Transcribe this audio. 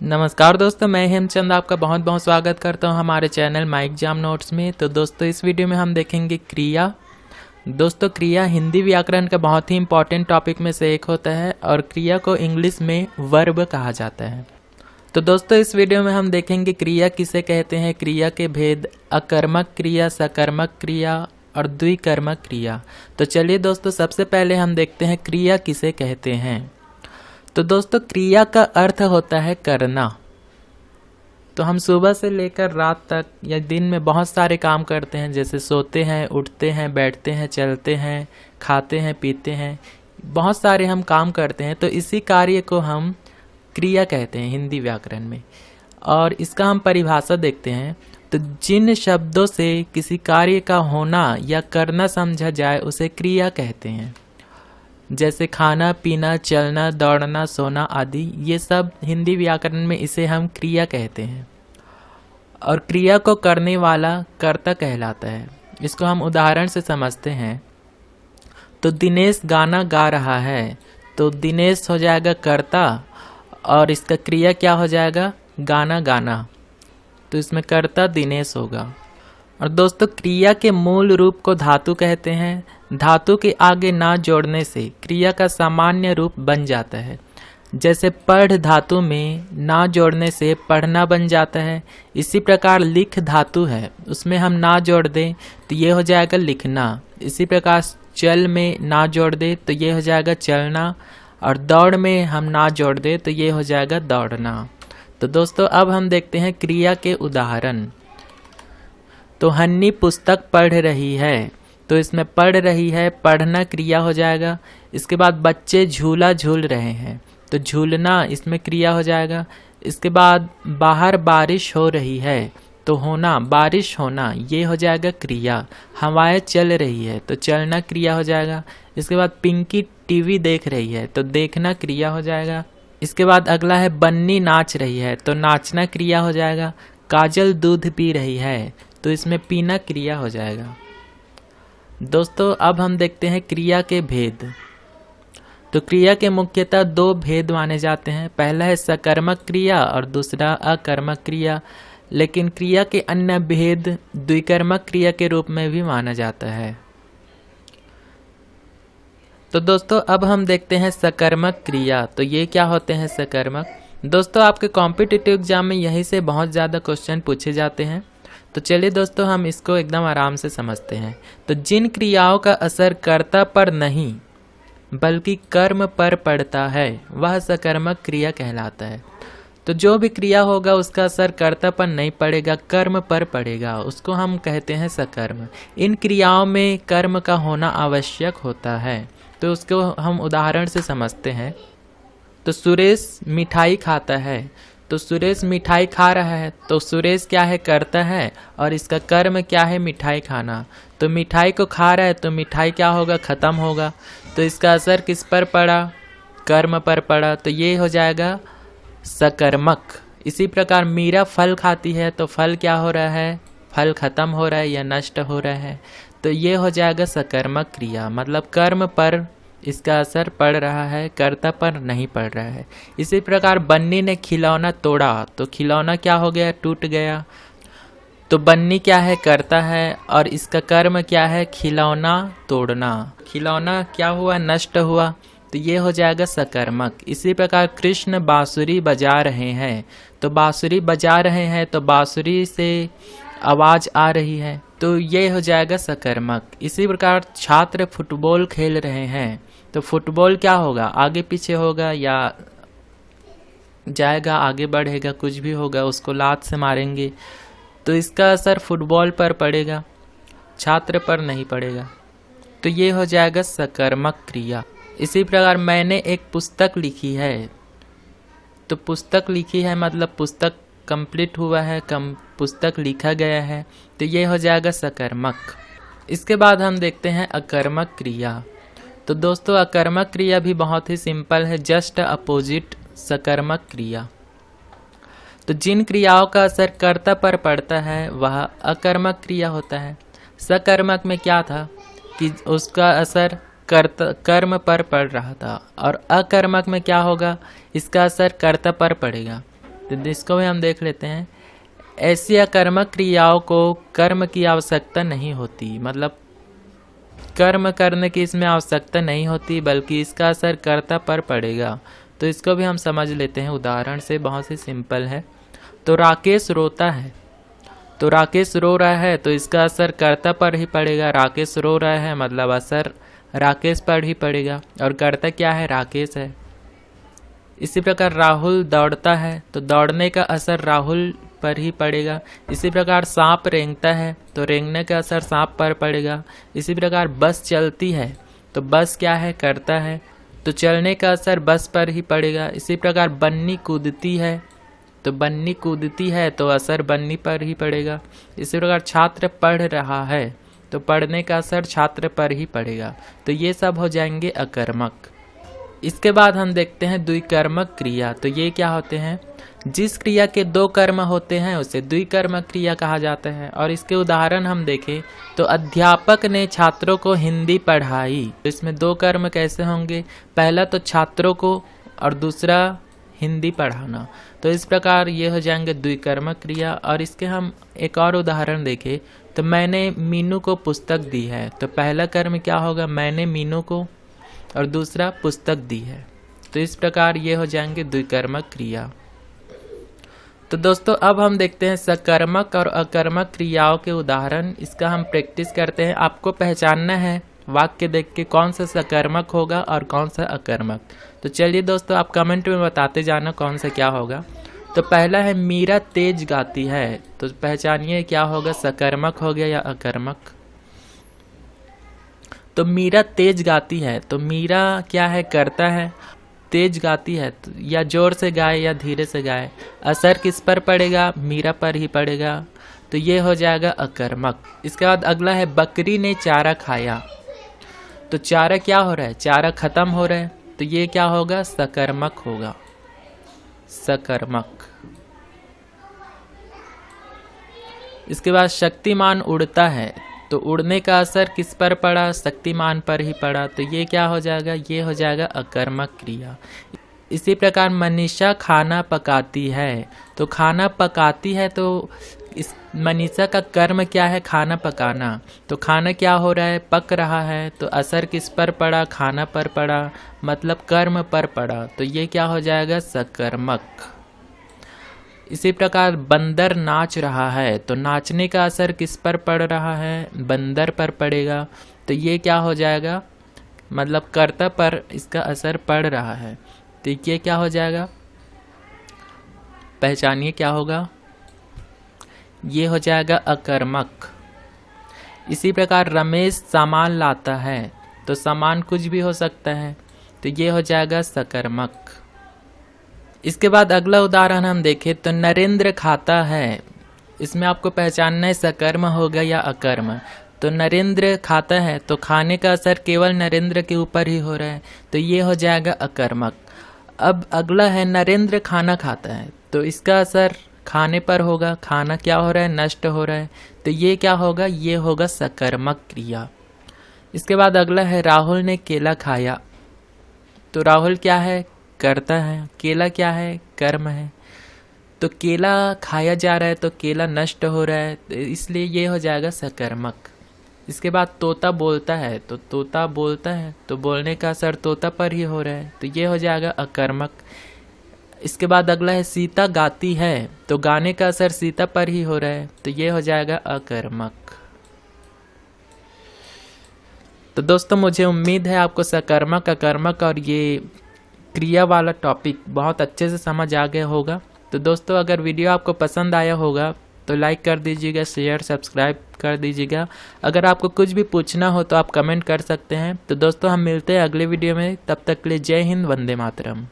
नमस्कार दोस्तों, मैं हेमचंद आपका बहुत बहुत स्वागत करता हूं हमारे चैनल माई एग्जाम नोट्स में। तो दोस्तों इस वीडियो में हम देखेंगे क्रिया। दोस्तों क्रिया हिंदी व्याकरण का बहुत ही इंपॉर्टेंट टॉपिक में से एक होता है और क्रिया को इंग्लिश में वर्ब कहा जाता है। तो दोस्तों इस वीडियो में हम देखेंगे क्रिया किसे कहते हैं, क्रिया के भेद, अकर्मक क्रिया, सकर्मक क्रिया और द्विकर्मक क्रिया। तो चलिए दोस्तों सबसे पहले हम देखते हैं क्रिया किसे कहते हैं। तो दोस्तों क्रिया का अर्थ होता है करना। तो हम सुबह से लेकर रात तक या दिन में बहुत सारे काम करते हैं, जैसे सोते हैं, उठते हैं, बैठते हैं, चलते हैं, खाते हैं, पीते हैं, बहुत सारे हम काम करते हैं। तो इसी कार्य को हम क्रिया कहते हैं हिंदी व्याकरण में। और इसका हम परिभाषा देखते हैं। तो जिन शब्दों से किसी कार्य का होना या करना समझा जाए उसे क्रिया कहते हैं, जैसे खाना, पीना, चलना, दौड़ना, सोना आदि। ये सब हिंदी व्याकरण में इसे हम क्रिया कहते हैं। और क्रिया को करने वाला कर्ता कहलाता है। इसको हम उदाहरण से समझते हैं। तो दिनेश गाना गा रहा है, तो दिनेश हो जाएगा कर्ता और इसका क्रिया क्या हो जाएगा, गाना गाना। तो इसमें कर्ता दिनेश होगा। और दोस्तों क्रिया के मूल रूप को धातु कहते हैं। धातु के आगे ना जोड़ने से क्रिया का सामान्य रूप बन जाता है। जैसे पढ़ धातु में ना जोड़ने से पढ़ना बन जाता है। इसी प्रकार लिख धातु है, उसमें हम ना जोड़ दें तो ये हो जाएगा लिखना। इसी प्रकार चल में ना जोड़ दे तो ये हो जाएगा चलना। और दौड़ में हम ना जोड़ दे तो ये हो जाएगा दौड़ना। तो दोस्तों अब हम देखते हैं क्रिया के उदाहरण। तो हन्नी पुस्तक पढ़ रही है, तो इसमें पढ़ रही है, पढ़ना क्रिया हो जाएगा। इसके बाद बच्चे झूला झूल रहे हैं, तो झूलना इसमें क्रिया हो जाएगा। इसके बाद बाहर बारिश हो रही है, तो होना, बारिश होना, ये हो जाएगा क्रिया। हवाएं चल रही है, तो चलना क्रिया हो जाएगा। इसके बाद पिंकी टीवी देख रही है, तो देखना क्रिया हो जाएगा। इसके बाद अगला है बन्नी नाच रही है, तो नाचना क्रिया हो जाएगा। काजल दूध पी रही है, तो इसमें पीना क्रिया हो जाएगा। दोस्तों अब हम देखते हैं क्रिया के भेद। तो क्रिया के मुख्यतः दो भेद माने जाते हैं। पहला है सकर्मक क्रिया और दूसरा अकर्मक क्रिया। लेकिन क्रिया के अन्य भेद द्विकर्मक क्रिया के रूप में भी माना जाता है। तो दोस्तों अब हम देखते हैं सकर्मक क्रिया। तो ये क्या होते हैं सकर्मक? दोस्तों आपके कॉम्पिटिटिव एग्जाम में यहीं से बहुत ज़्यादा क्वेश्चन पूछे जाते हैं। तो चलिए दोस्तों हम इसको एकदम आराम से समझते हैं। तो जिन क्रियाओं का असर कर्ता पर नहीं बल्कि कर्म पर पड़ता है वह सकर्मक क्रिया कहलाता है। तो जो भी क्रिया होगा उसका असर कर्ता पर नहीं पड़ेगा, कर्म पर पड़ेगा, उसको हम कहते हैं सकर्म। इन क्रियाओं में कर्म का होना आवश्यक होता है। तो उसको हम उदाहरण से समझते हैं। तो सुरेश मिठाई खाता है, तो सुरेश मिठाई खा रहा है, तो सुरेश क्या है, करता है और इसका कर्म क्या है, मिठाई खाना। तो मिठाई को खा रहा है तो मिठाई क्या होगा, खत्म होगा। तो इसका असर किस पर पड़ा, कर्म पर पड़ा। तो ये हो जाएगा सकर्मक। इसी प्रकार मीरा फल खाती है, तो फल क्या हो रहा है, फल खत्म हो रहा है या नष्ट हो रहा है। तो ये हो जाएगा सकर्मक क्रिया, मतलब कर्म पर इसका असर पड़ रहा है, कर्ता पर नहीं पड़ रहा है। इसी प्रकार बन्नी ने खिलौना तोड़ा, तो खिलौना क्या हो गया, टूट गया। तो बन्नी क्या है, करता है और इसका कर्म क्या है, खिलौना तोड़ना। खिलौना क्या हुआ, नष्ट हुआ। तो ये हो जाएगा सकर्मक। इसी प्रकार कृष्ण बांसुरी बजा रहे हैं, तो बांसुरी बजा रहे हैं तो बांसुरी से आवाज़ आ रही है, तो ये हो जाएगा सकर्मक। इसी प्रकार छात्र फुटबॉल खेल रहे हैं, तो फुटबॉल क्या होगा, आगे पीछे होगा या जाएगा, आगे बढ़ेगा, कुछ भी होगा, उसको लात से मारेंगे। तो इसका असर फुटबॉल पर पड़ेगा, छात्र पर नहीं पड़ेगा। तो ये हो जाएगा सकर्मक क्रिया। इसी प्रकार मैंने एक पुस्तक लिखी है, तो पुस्तक लिखी है मतलब पुस्तक कंप्लीट हुआ है, पुस्तक लिखा गया है, तो ये हो जाएगा सकर्मक। इसके बाद हम देखते हैं अकर्मक क्रिया। तो दोस्तों अकर्मक क्रिया भी बहुत ही सिंपल है, जस्ट अपोजिट सकर्मक क्रिया। तो जिन क्रियाओं का असर कर्ता पर पड़ता है वह अकर्मक क्रिया होता है। सकर्मक में क्या था कि उसका असर कर्म पर पड़ रहा था, और अकर्मक में क्या होगा, इसका असर कर्ता पर पड़ेगा। तो इसको भी हम देख लेते हैं। ऐसी अकर्मक क्रियाओं को कर्म की आवश्यकता नहीं होती, मतलब कर्म करने की इसमें आवश्यकता नहीं होती, बल्कि इसका असर कर्ता पर पड़ेगा। तो इसको भी हम समझ लेते हैं उदाहरण से, बहुत ही सिंपल है। तो राकेश रोता है, तो राकेश रो रहा है तो इसका असर कर्ता पर ही पड़ेगा। राकेश रो रहा है मतलब असर राकेश पर ही पड़ेगा, और कर्ता क्या है? राकेश है। इसी प्रकार राहुल दौड़ता है तो दौड़ने का असर राहुल पर ही पड़ेगा। इसी प्रकार सांप रेंगता है तो रेंगने का असर सांप पर पड़ेगा। इसी प्रकार बस चलती है तो बस क्या है? कर्ता है, तो चलने का असर बस पर ही पड़ेगा। इसी प्रकार बन्नी कूदती है तो बन्नी कूदती है तो असर बन्नी पर ही पड़ेगा। इसी प्रकार छात्र पढ़ रहा है तो पढ़ने का असर छात्र पर ही पड़ेगा। तो ये सब हो जाएंगे अकर्मक। इसके बाद हम देखते हैं द्विकर्मक क्रिया। तो ये क्या होते हैं? जिस क्रिया के दो कर्म होते हैं उसे द्विकर्मक क्रिया कहा जाता है। और इसके उदाहरण हम देखें तो अध्यापक ने छात्रों को हिंदी पढ़ाई, तो इसमें दो कर्म कैसे होंगे? पहला तो छात्रों को और दूसरा हिंदी पढ़ाना। तो इस प्रकार ये हो जाएंगे द्विकर्मक क्रिया। और इसके हम एक और उदाहरण देखें तो मैंने मीनू को पुस्तक दी है, तो पहला कर्म क्या होगा? मैंने मीनू को, और दूसरा पुस्तक दी है। तो इस प्रकार ये हो जाएंगे द्विकर्मक क्रिया। तो दोस्तों अब हम देखते हैं सकर्मक और अकर्मक क्रियाओं के उदाहरण। इसका हम प्रैक्टिस करते हैं। आपको पहचानना है वाक्य देख के कौन सा सकर्मक होगा और कौन सा अकर्मक। तो चलिए दोस्तों आप कमेंट में बताते जाना कौन सा क्या होगा। तो पहला है मीरा तेज गाती है, तो पहचानिए क्या होगा? सकर्मक हो गया या अकर्मक? तो मीरा तेज गाती है, तो मीरा क्या है? करता है। तेज गाती है तो या जोर से गाए या धीरे से गाए, असर किस पर पड़ेगा? मीरा पर ही पड़ेगा। तो ये हो जाएगा अकर्मक। इसके बाद अगला है बकरी ने चारा खाया, तो चारा क्या हो रहा है? चारा खत्म हो रहा है, तो ये क्या होगा? सकर्मक होगा, सकर्मक। इसके बाद शक्तिमान उड़ता है, तो उड़ने का असर किस पर पड़ा? शक्तिमान पर ही पड़ा। तो ये क्या हो जाएगा? ये हो जाएगा अकर्मक क्रिया। इसी प्रकार मनीषा खाना पकाती है, तो खाना पकाती है तो इस मनीषा का कर्म क्या है? खाना पकाना। तो खाना क्या हो रहा है? पक रहा है, तो असर किस पर पड़ा? खाना पर पड़ा, मतलब कर्म पर पड़ा। तो ये क्या हो जाएगा? सकर्मक। इसी प्रकार बंदर नाच रहा है, तो नाचने का असर किस पर पड़ रहा है? बंदर पर पड़ेगा। तो ये क्या हो जाएगा? मतलब कर्ता पर इसका असर पड़ रहा है। तो ये क्या हो जाएगा? पहचानिए क्या होगा? ये हो जाएगा अकर्मक। इसी प्रकार रमेश सामान लाता है, तो सामान कुछ भी हो सकता है, तो ये हो जाएगा सकर्मक। इसके बाद अगला उदाहरण हम देखें तो नरेंद्र खाता है, इसमें आपको पहचानना है सकर्म होगा या अकर्म। तो नरेंद्र खाता है तो खाने का असर केवल नरेंद्र के ऊपर ही हो रहा है, तो ये हो जाएगा अकर्मक। अब अगला है नरेंद्र खाना खाता है, तो इसका असर खाने पर होगा। खाना क्या हो रहा है? नष्ट हो रहा है, तो ये क्या होगा? ये होगा सकर्मक क्रिया। इसके बाद अगला है राहुल ने केला खाया, तो राहुल क्या है? करता है। केला क्या है? कर्म है। तो केला खाया जा रहा है तो केला नष्ट हो रहा है, तो इसलिए ये हो जाएगा सकर्मक। इसके बाद तोता बोलता है, तो तोता बोलता है तो बोलने का असर तोता पर ही हो रहा है, तो ये हो जाएगा अकर्मक। इसके बाद अगला है सीता गाती है, तो गाने का असर सीता पर ही हो रहा है, तो ये हो जाएगा अकर्मक। तो दोस्तों मुझे उम्मीद है आपको सकर्मक, अकर्मक और ये क्रिया वाला टॉपिक बहुत अच्छे से समझ आ गया होगा। तो दोस्तों अगर वीडियो आपको पसंद आया होगा तो लाइक कर दीजिएगा, शेयर सब्सक्राइब कर दीजिएगा। अगर आपको कुछ भी पूछना हो तो आप कमेंट कर सकते हैं। तो दोस्तों हम मिलते हैं अगले वीडियो में, तब तक के लिए जय हिंद, वंदे मातरम।